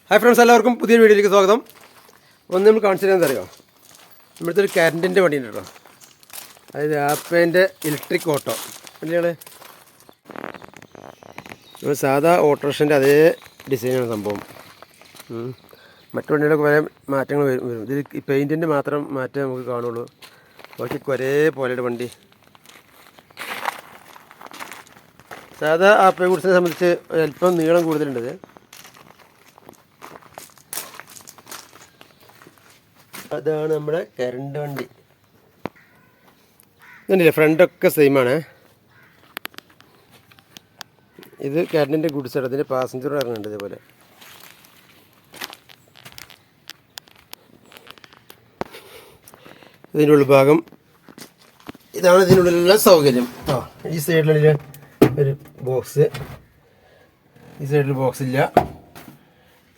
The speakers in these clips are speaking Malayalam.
ഹായ് ഫ്രണ്ട്സ്, എല്ലാവർക്കും പുതിയ വീഡിയോയിലേക്ക് സ്വാഗതം. ഒന്ന് നമ്മൾ കാണിച്ചു തരാൻ അറിയാം, ഇവിടുത്തെ ഒരു കറണ്ടിൻ്റെ വണ്ടി ഉണ്ട് കേട്ടോ. അതായത് ആപ്പേൻ്റെ ഇലക്ട്രിക് ഓട്ടോ വണ്ടികൾ. നമ്മൾ സാധാ ഓട്ടോറിക്ഷൻ്റെ അതേ ഡിസൈനാണ് സംഭവം. മറ്റു വണ്ടികളൊക്കെ പല മാറ്റങ്ങൾ വരും. ഇതിൽ ഈ പെയിൻറ്റിൻ്റെ മാത്രം മാറ്റം നമുക്ക് കാണുള്ളൂ. ബാക്കി ഒരേ പോലെയുടെ വണ്ടി. സാധാ ആപ്പയെ കുറിച്ചിനെ സംബന്ധിച്ച് അല്പം നീളം കൂടുതലുണ്ട്. അതാണ് നമ്മുടെ കറണ്ട് വണ്ടി. ഇതുണ്ടല്ലേ, ഫ്രണ്ടൊക്കെ സെയിമാണ്. ഇത് കറണ്ടിൻ്റെ ഗുഡ്സ് ആണ്. അതിൻ്റെ പാസഞ്ചർ ഇറങ്ങുന്നുണ്ട് ഇതേപോലെ. ഇതിൻ്റെ ഉൾഭാഗം ഇതാണ്. ഇതിനുള്ളിലുള്ള സൗകര്യം കേട്ടോ. ഈ സൈഡിലുള്ള ഒരു ബോക്സ്, ഈ സൈഡിൽ ബോക്സ് ഇല്ല.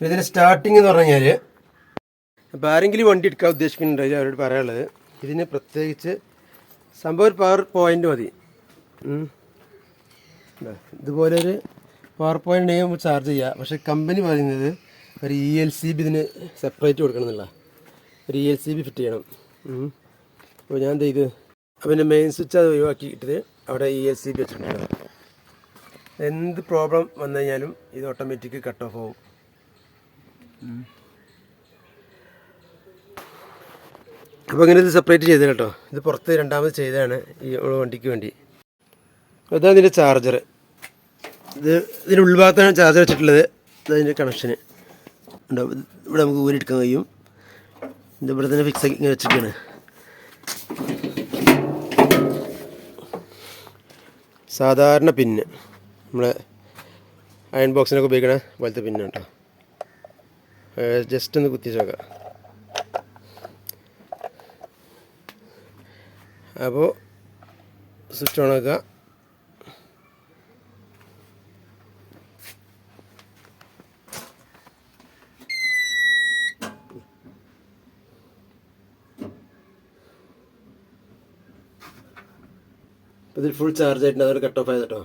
ഇതിൻ്റെ സ്റ്റാർട്ടിങ് എന്ന് പറഞ്ഞു കഴിഞ്ഞാൽ, അപ്പോൾ ആരെങ്കിലും വണ്ടി എടുക്കാൻ ഉദ്ദേശിക്കുന്നുണ്ടെങ്കിൽ അവരോട് പറയാനുള്ളത്, ഇതിന് പ്രത്യേകിച്ച് സംഭവം ഒരു പവർ പോയിൻ്റ് മതി. ഇതുപോലെ ഒരു പവർ പോയിൻ്റ് ഉണ്ടെങ്കിൽ നമുക്ക് ചാർജ് ചെയ്യാം. പക്ഷേ കമ്പനി പറയുന്നത് ഒരു ELCB ഇതിന് സെപ്പറേറ്റ് കൊടുക്കണം എന്നുള്ള, ഒരു ELCB ഫിറ്റ് ചെയ്യണം. അപ്പോൾ ഞാൻ എന്ത് ചെയ്ത്, അപ്പോൾ മെയിൻ സ്വിച്ച് അത് ഒഴിവാക്കിയിട്ട് അവിടെ ELCB വെച്ചിട്ടുണ്ട്. എന്ത് പ്രോബ്ലം വന്നു കഴിഞ്ഞാലും ഇത് ഓട്ടോമാറ്റിക് കട്ട് ഓഫ് ആവും. അപ്പോൾ അങ്ങനെ ഇത് സെപ്പറേറ്റ് ചെയ്തത് കേട്ടോ. ഇത് പുറത്ത് രണ്ടാമത് ചെയ്തതാണ് ഈ വണ്ടിക്ക് വേണ്ടി. അതാണ് ഇതിൻ്റെ ചാർജർ. ഇതിൻ്റെ ഉൾഭാഗത്താണ് ചാർജർ വെച്ചിട്ടുള്ളത്. അതിൻ്റെ കണക്ഷന് ഉണ്ടാവും. ഇവിടെ നമുക്ക് ഊരിയെടുക്കാൻ കഴിയും. ഇത് ഇവിടെ തന്നെ ഫിക്സ് ആക്കി ഇങ്ങനെ വെച്ചിരിക്കുകയാണ്. സാധാരണ പിന്ന്, നമ്മളെ അയൺ ബോക്സിനൊക്കെ ഉപയോഗിക്കണ പോലത്തെ പിന്ന് കേട്ടോ. ജസ്റ്റ് ഒന്ന് കുത്തി നോക്കാം. അപ്പോൾ സ്വിച്ച് ഓൺ ആക്കുക. ഇതിൽ ഫുൾ ചാർജ് ആയിട്ടുണ്ട്. അതോടെ കട്ട് ഓഫ് ആയത് കേട്ടോ.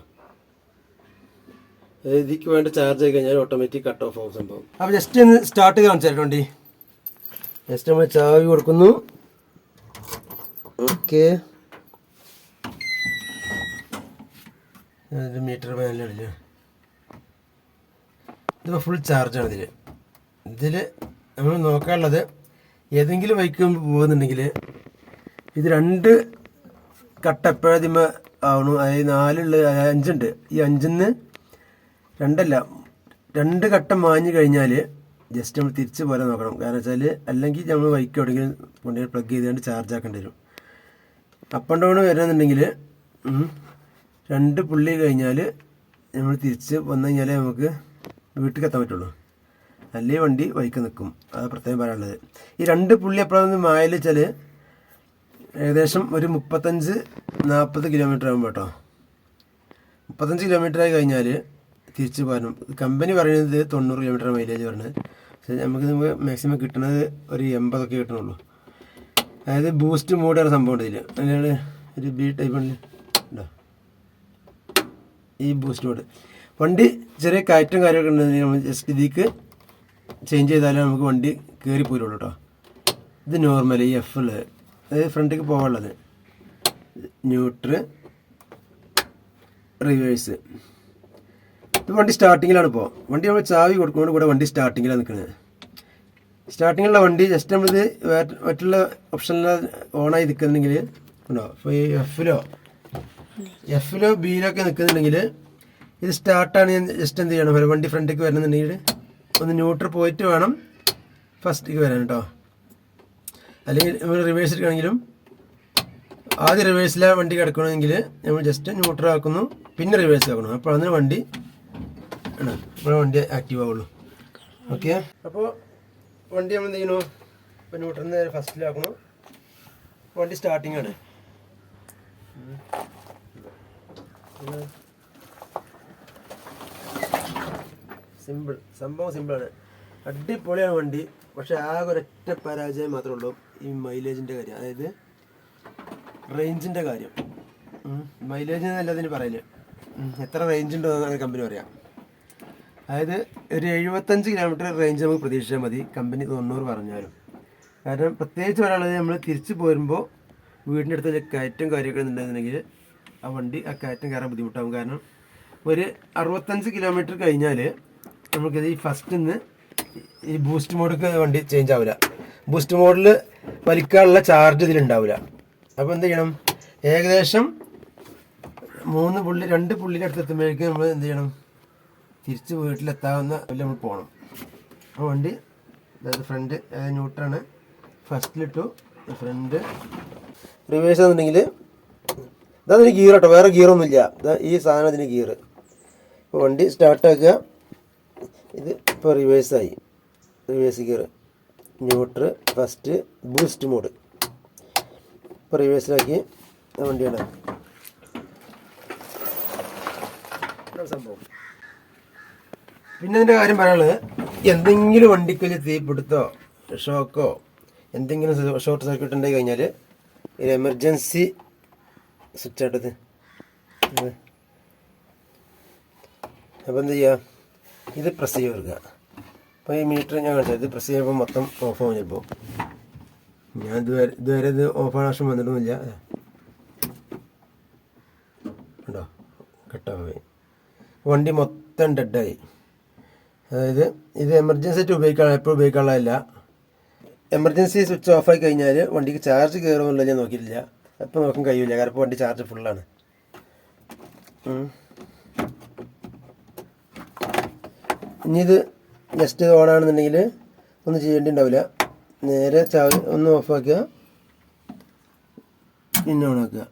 ഇതിക്ക് വേണ്ട ചാർജ് ആയി കഴിഞ്ഞാൽ ഓട്ടോമാറ്റിക് കട്ട് ഓഫ് ആവും സംഭവം. അപ്പോൾ ജസ്റ്റ് ഒന്ന് സ്റ്റാർട്ട് ചെയ്ത് കാണിച്ചു തരാം വണ്ടി. ജസ്റ്റ് നമ്മൾ ചാവി കൊടുക്കുന്നു. ഓക്കെ, മീറ്റർ പാനലില്ല. ഇതിപ്പോൾ ഫുൾ ചാർജാണ്. ഇതിൽ നമ്മൾ നോക്കാനുള്ളത്, ഏതെങ്കിലും ബൈക്ക് പോകുന്നുണ്ടെങ്കിൽ ഇത് 2 കട്ട എപ്പോഴാദ്യമ ആവണു. അതായത് 5 ഈ 5-ന്ന് 2 കട്ട മാഞ്ഞ് കഴിഞ്ഞാൽ ജസ്റ്റ് നമ്മൾ തിരിച്ച് പോലെ നോക്കണം. കാരണം വെച്ചാൽ അല്ലെങ്കിൽ നമ്മൾ ബൈക്ക് എവിടെയെങ്കിലും കൊണ്ടുപോയി പ്ലഗ് ചെയ്തുകൊണ്ട് ചാർജ് ആക്കേണ്ടി വരും. അപ്പ് ആൻഡ് ഡൗൺ വരണമെന്നുണ്ടെങ്കിൽ 2 പുള്ളി കഴിഞ്ഞാൽ നമ്മൾ തിരിച്ച് വന്നു കഴിഞ്ഞാലേ നമുക്ക് വീട്ടിൽ എത്താൻ പറ്റുള്ളൂ. അല്ലെങ്കിൽ വണ്ടി ബൈക്ക് നിൽക്കും. അത് പ്രത്യേകം പറയാനുള്ളത്. ഈ 2 പുള്ളി എപ്പോഴാണ് മായൽ വെച്ചാൽ ഏകദേശം ഒരു 35-40 കിലോമീറ്റർ ആകുമ്പോൾ കേട്ടോ. 35 കിലോമീറ്റർ ആയി കഴിഞ്ഞാൽ തിരിച്ച് പോരണം. കമ്പനി പറയുന്നത് 90 കിലോമീറ്റർ മൈലേജ് പറഞ്ഞത്. പക്ഷേ നമുക്ക് മാക്സിമം കിട്ടുന്നത് ഒരു 80 കിട്ടണുള്ളൂ. അതായത് ബൂസ്റ്റ് മോഡാണ് സംഭവം ഉണ്ട് ഇതിൽ. അതിനാണ് ഒരു B ടൈപ്പ് ഉണ്ട്. ഈ ബൂസ്റ്റ് മോഡ് വണ്ടി ചെറിയ കയറ്റം കാര്യമൊക്കെ ഉണ്ടെങ്കിൽ നമ്മൾ ജസ്റ്റ് ഇതിക്ക് ചേഞ്ച് ചെയ്താലേ നമുക്ക് വണ്ടി കയറി പോരുള്ളൂ കേട്ടോ. ഇത് നോർമൽ, ഈ F ഉള്ളത്, അതായത് ഫ്രണ്ടിലേക്ക് പോകാനുള്ളത്. Neutral, reverse. ഇത് വണ്ടി സ്റ്റാർട്ടിങ്ങിലാണ്. ഇപ്പോൾ വണ്ടി നമ്മൾ ചാവി കൊടുക്കുന്നതുകൊണ്ട് കൂടെ വണ്ടി സ്റ്റാർട്ടിങ്ങിലാണ് നിൽക്കുന്നത്. സ്റ്റാർട്ടിങ്ങിലുള്ള വണ്ടി ജസ്റ്റ് നമ്മളിത് മറ്റുള്ള ഓപ്ഷനിൽ ഓണായി നിൽക്കുന്നുണ്ടെങ്കിൽ ഉണ്ടോ, ഇപ്പോൾ ഈ എഫിലോ ബിയിലൊക്കെ നിൽക്കുന്നുണ്ടെങ്കിൽ ഇത് സ്റ്റാർട്ടാണ്. ഞാൻ ജസ്റ്റ് എന്ത് ചെയ്യണം, വണ്ടി ഫ്രണ്ടിലേക്ക് വരണമെന്നുണ്ടെങ്കിൽ ഒന്ന് ന്യൂട്രൽ പോയിട്ട് വേണം ഫസ്റ്റിലേക്ക് വരാൻ കേട്ടോ. അല്ലെങ്കിൽ നമ്മൾ റിവേഴ്സ് എടുക്കുകയാണെങ്കിലും ആദ്യം റിവേഴ്സിലാണ് വണ്ടി കിടക്കണമെങ്കിൽ നമ്മൾ ജസ്റ്റ് ന്യൂട്രൽ ആക്കുന്നു, പിന്നെ റിവേഴ്സ് ആക്കണം. അപ്പോൾ അതിന് വണ്ടി ആണ്, അപ്പോൾ വണ്ടി ആക്റ്റീവ് ആവുള്ളൂ. ഓക്കെ, അപ്പോൾ വണ്ടി നമ്മൾ എന്ത് ചെയ്യണു, ഇപ്പോൾ ന്യൂട്രലിന് ഫസ്റ്റിലാക്കണം. വണ്ടി സ്റ്റാർട്ടിങ് ആണ്. സിമ്പിൾ, സംഭവം സിമ്പിളാണ്. അടിപൊളിയാണ് വണ്ടി. പക്ഷേ ആകെ ഒരൊറ്റ പരാജയം മാത്രമേ ഉള്ളൂ, ഈ മൈലേജിൻ്റെ കാര്യം. അതായത് റേഞ്ചിൻ്റെ കാര്യം. മൈലേജ് എന്നല്ല അതിന് പറയില്ല, എത്ര റേഞ്ച് ഉണ്ടോ എന്നാണ് കമ്പനി പറയാം. അതായത് ഒരു 75 കിലോമീറ്റർ റേഞ്ച് നമുക്ക് പ്രതീക്ഷിച്ചാൽ മതി, കമ്പനി 90 പറഞ്ഞാലും. കാരണം പ്രത്യേകിച്ച് ഒരാളത് നമ്മൾ തിരിച്ച് പോരുമ്പോൾ വീടിൻ്റെ അടുത്ത് കയറ്റം കാര്യമൊക്കെ ഉണ്ടെന്നുണ്ടെങ്കിൽ ആ വണ്ടി ആ കയറ്റം കയറാൻ ബുദ്ധിമുട്ടാകും. കാരണം ഒരു 65 കിലോമീറ്റർ കഴിഞ്ഞാൽ നമുക്കിത് ഈ ഫസ്റ്റിൽ നിന്ന് ഈ ബൂസ്റ്റ് മോഡിലേക്ക് വണ്ടി ചേഞ്ച് ആവില്ല. ബൂസ്റ്റ് മോഡിൽ വലിക്കാനുള്ള ചാർജ് ഇതിലുണ്ടാവില്ല. അപ്പോൾ എന്ത് ചെയ്യണം, ഏകദേശം 2 പുള്ളിയുടെ അടുത്ത് എത്തുമ്പോഴേക്കും നമ്മൾ എന്ത് ചെയ്യണം, തിരിച്ച് വീട്ടിലെത്താവുന്ന നമ്മൾ പോകണം. ആ വണ്ടി അതായത് ഫ്രണ്ട് ന്യൂട്രാണ്, ഫസ്റ്റിലിട്ടു, ഫ്രണ്ട് റിവേഴ്സ് എന്നുണ്ടെങ്കിൽ ഇതതിന് ഗിയർ കേട്ടോ, വേറെ ഗിയറൊന്നുമില്ല. ഈ സാധനം അതിന് ഗിയർ. ഇപ്പോൾ വണ്ടി സ്റ്റാർട്ടാക്കുക, ഇത് ഇപ്പോൾ റിവേഴ്സായി, reverse gear, neutral, first, boost mode. ഇപ്പോൾ റിവേഴ്സിലാക്കി വണ്ടിയാണ് സംഭവം. പിന്നെ ഇതിൻ്റെ കാര്യം പറയാനുള്ളത്, എന്തെങ്കിലും വണ്ടിക്ക് തീപിടുത്തോ ഷോക്കോ എന്തെങ്കിലും ഷോർട്ട് സർക്യൂട്ട് ഉണ്ടെങ്കിൽ കഴിഞ്ഞാൽ ഒരു എമർജൻസി സ്വിച്ച് ആട്ടത്. അപ്പോൾ എന്ത് ചെയ്യുക, ഇത് പ്രസ് ചെയ്ത് കൊടുക്കുക. അപ്പോൾ ഈ മീറ്റർ ഞാൻ കാണിച്ചത്, ഇത് പ്രസ് ചെയ്യുമ്പോൾ മൊത്തം ഓഫ് ആവും. ചിലപ്പോൾ ഞാൻ ഇതുവരെ ഇത് ഓഫാണ് ആവശ്യം വന്നിട്ടൊന്നുമില്ല. ഉണ്ടോ, കട്ടായി, വണ്ടി മൊത്തം ഡെഡായി. അതായത് ഇത് എമർജൻസി ആയിട്ട് എപ്പോഴും ഉപയോഗിക്കാനുള്ളതല്ല. എമർജൻസി സ്വിച്ച് ഓഫായി കഴിഞ്ഞാൽ വണ്ടിക്ക് ചാർജ് കയറുമെന്നുള്ള ഞാൻ നോക്കിയിട്ടില്ല. അപ്പോൾ നോക്കാൻ കഴിയില്ല, കാരണം ഇപ്പോൾ വണ്ടി ചാർജ് ഫുള്ളാണ്. ഇനി ഇത് ജസ്റ്റ് ഓണാണെന്നുണ്ടെങ്കിൽ ഒന്നും ചെയ്യേണ്ടി ഉണ്ടാവില്ല. നേരെ ഒന്ന് ഓഫാക്കുക, പിന്നെ ഓണാക്കുക.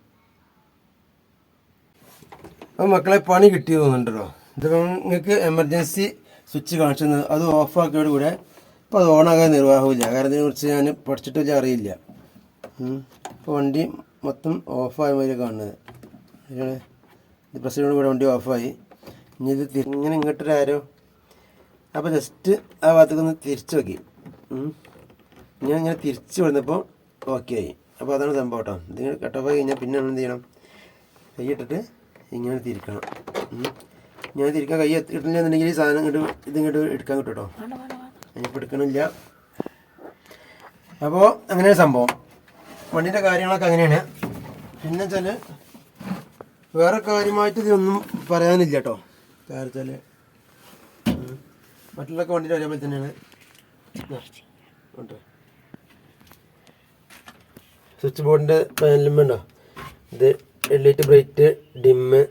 അപ്പോൾ മക്കളെ പണി കിട്ടി തോന്നുന്നുണ്ടല്ലോ. ഇതിപ്പോൾ നിങ്ങൾക്ക് എമർജൻസി സ്വിച്ച് കാണിച്ചത് അത് ഓഫാക്കിയോട് കൂടെ ഇപ്പോൾ അത് ഓണാകാൻ നിർവാഹമില്ല. കാരണം ഇതിനെക്കുറിച്ച് ഞാൻ പഠിച്ചിട്ടില്ല, അറിയില്ല. ഇപ്പോൾ വണ്ടി മൊത്തം ഓഫായ മാതിരി കാണുന്നത്. ഇത് പ്രസിഡോട് കൂടെ വണ്ടി ഓഫായി. ഇനി ഇത് ഇങ്ങനെ ഇങ്ങോട്ടൊരു ആരോ, അപ്പോൾ ജസ്റ്റ് ആ ഭാഗത്തേക്ക് ഒന്ന് തിരിച്ച് നോക്കി. ഞാൻ ഇങ്ങനെ തിരിച്ച് വന്നപ്പോൾ ഓക്കെ ആയി. അപ്പോൾ അതാണ് സംഭവം കേട്ടോ. ഇതിങ്ങനെ കട്ട് ഓഫ് ആയി കഴിഞ്ഞാൽ പിന്നെ നമ്മൾ എന്ത് ചെയ്യണം, കൈയിട്ടിട്ട് ഇങ്ങനെ തിരിക്കണം. ഞാൻ തിരിക്കാൻ കൈ ഇട്ടില്ലെന്നുണ്ടെങ്കിൽ ഈ സാധനം ഇതിങ്ങോട്ട് എടുക്കാൻ കിട്ടും കേട്ടോ. അതിനിപ്പോൾ എടുക്കണില്ല. അപ്പോൾ അങ്ങനെയാണ് സംഭവം. വണ്ടിൻ്റെ കാര്യങ്ങളൊക്കെ അങ്ങനെയാണ്. പിന്നെ വെച്ചാൽ വേറെ കാര്യമായിട്ട് ഇതൊന്നും പറയാനില്ല കേട്ടോ. കാരണം വെച്ചാൽ മറ്റുള്ള വണ്ടിൻ്റെ ഒരേപോലെ തന്നെയാണ്. സ്വിച്ച് ബോർഡിൻ്റെ പാനലും വേണ്ടോ, ഇത് ഹെഡ്ലൈറ്റ്, ബ്രൈറ്റ്, ഡിമ്മ്,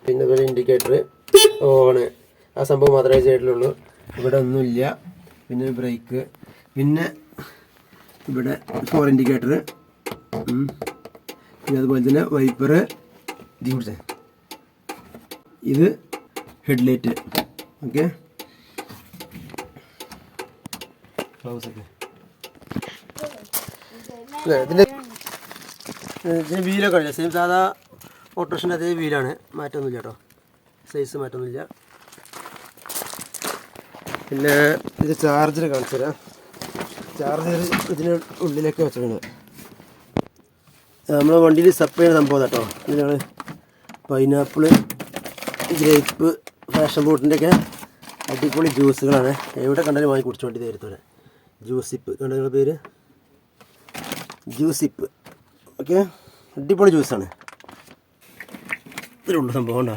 പിന്നെ അതുപോലെ ഇൻഡിക്കേറ്റർ, ഓണ്, ആ സംഭവം മാത്രമേ സൈഡിലുള്ളൂ. ഇവിടെ ഒന്നുമില്ല. പിന്നെ ബ്രേക്ക്, പിന്നെ ഇവിടെ 4 ഇൻഡിക്കേറ്റർ, പിന്നെ അതുപോലെ തന്നെ വൈപ്പർ, ഇത് ഹെഡ്ലൈറ്റ്. ഓക്കെ, ഇതിൻ്റെ വീലൊക്കെ സെയിം സാധാ ഓട്ടോറിക്ഷൻ്റെ അതേ വീലാണ്, മാറ്റമൊന്നുമില്ല കേട്ടോ, സൈസ് മാറ്റമൊന്നുമില്ല. പിന്നെ ഇത് ചാർജർ കാണിച്ചു തരാം. ചാർജർ ഇതിന് ഉള്ളിലേക്ക് വെച്ചിട്ടുണ്ട്. നമ്മളെ വണ്ടിയിൽ സപ്ലൈ ചെയ്യുന്ന സംഭവം കേട്ടോ. ഇതിനാണ് പൈനാപ്പിള്, ഗ്രേപ്പ്, ഫാഷൻ ഫ്രൂട്ടിൻ്റെയൊക്കെ അടിപൊളി ജ്യൂസുകളാണ്. എവിടെ കണ്ടാലും വാങ്ങി കുടിച്ചു വേണ്ടി തരത്തോടെ. ജ്യൂസിപ്പ് കണ്ട നിങ്ങളുടെ പേര്, ജ്യൂസിപ്പ്. ഓക്കെ, അടിപൊളി ജ്യൂസാണ്. ഇതിലുള്ള സംഭവം ഉണ്ടോ.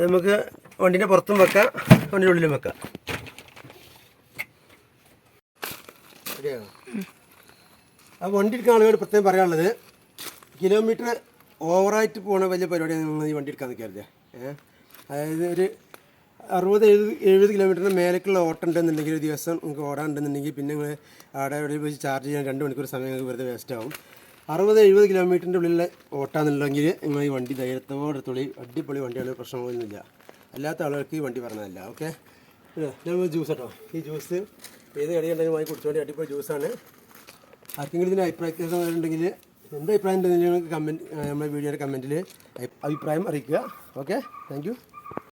നമുക്ക് വണ്ടീൻ്റെ പുറത്തും വെക്കാം, വണ്ടിൻ്റെ ഉള്ളിലും വെക്കാം. ശരിയാണോ? ആ വണ്ടി എടുക്കുന്ന ആളുകളോട് പ്രത്യേകം പറയാനുള്ളത്, കിലോമീറ്റർ ഓവറായിട്ട് പോകുന്ന വലിയ പരിപാടിയാണ് നിങ്ങൾ ഈ വണ്ടി എടുക്കാൻ നിൽക്കരുത്. അതായത് ഒരു 60-70 കിലോമീറ്ററിന് മേലേക്കുള്ള ഓട്ടം ഉണ്ടെന്നുണ്ടെങ്കിൽ, ഒരു ദിവസം നിങ്ങൾക്ക് ഓടാനുണ്ടെന്നുണ്ടെങ്കിൽ, പിന്നെ നിങ്ങൾ അവിടെ എവിടെ പോയി ചാർജ് ചെയ്യാൻ 2 മണിക്കൂർ സമയം നിങ്ങൾക്ക് വെറുതെ വേസ്റ്റ് ആവും. 60-70 കിലോമീറ്ററിൻ്റെ ഉള്ളിലുള്ള ഓട്ടാന്നുണ്ടെങ്കിൽ നിങ്ങൾ ഈ വണ്ടി ധൈര്യത്തോടെ അടിപൊളി വണ്ടിയാണ്, പ്രശ്നങ്ങളൊന്നുമില്ല. അല്ലാത്ത ആളുകൾക്ക് ഈ വണ്ടി പറഞ്ഞതല്ല. ഓക്കെ, ഞാൻ ജ്യൂസ് കേട്ടോ. ഈ ജ്യൂസ് ഏത് കടിയുണ്ടെങ്കിലും വാങ്ങി കുടിച്ചുകൊണ്ട് അടിപൊളി ജ്യൂസാണ്. ആർക്കെങ്കിലും ഇതിന് അഭിപ്രായം ഉണ്ടെങ്കിൽ, എന്ത് അഭിപ്രായം ഉണ്ടെങ്കിൽ കമൻറ്റ്, നമ്മുടെ വീഡിയോയുടെ കമൻറ്റിൽ അഭിപ്രായം അറിയിക്കുക. Okay, thank you.